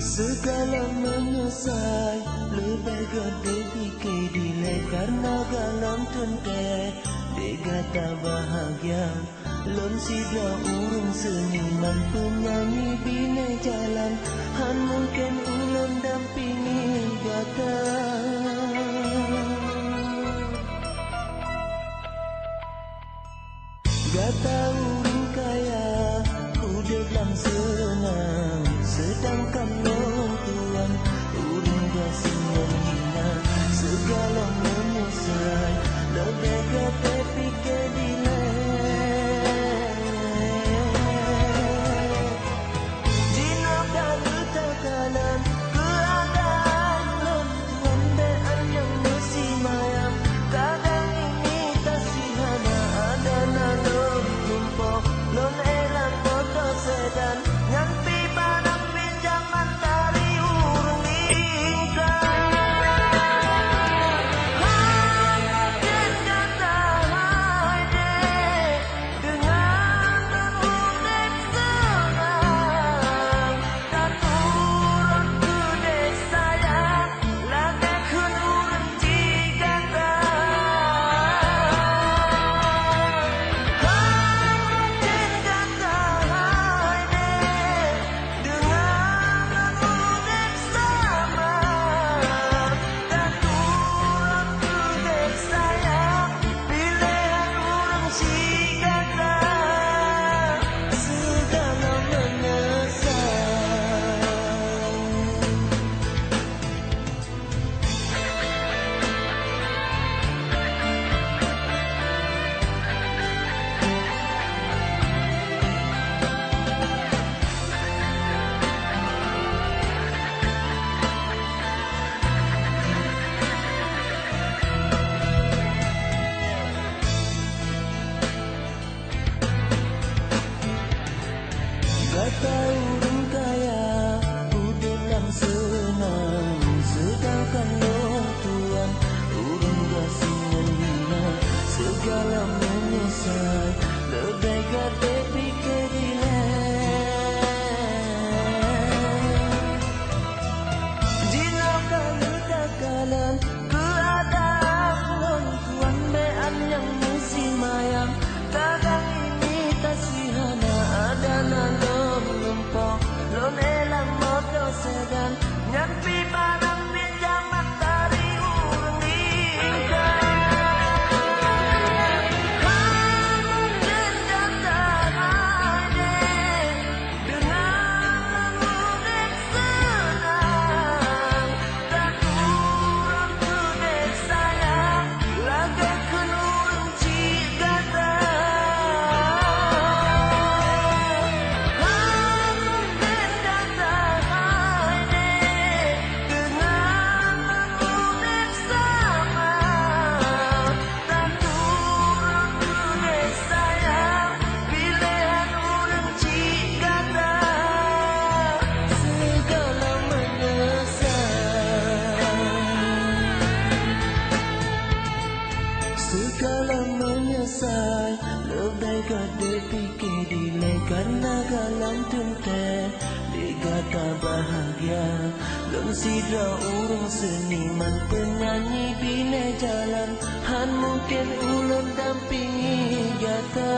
Segala menyesal lebih gede fikir dile karena galang tunte degata bahagia lon sida urung seniman penyanyi bine jalan han mungkin ulun dampingi gata gata urung kaya udah lang senang sedangkan orang tuan urung gasing menghina segala menyesal lebih gede fikir dile kata urung kaya udah lang senang sedangkan orang tuan urung gasing menghina segala menyesal lebih gede fikir dile jika kamu takalan keadaan orang tuan bean yang mesti mayang kadang ini kasihana ada nalo lon elang moto sedan nyampi barang pinjaman dari urang ingkang mungkin kata hade dengan mudik senang dan urang kudek sayang lagi kenurang cigata segala menyesal lebih gede fikir dile karena galang tunte digata bahagia lon sidra urung seniman penyanyi bine jalan han mungkin ulun dampingi gata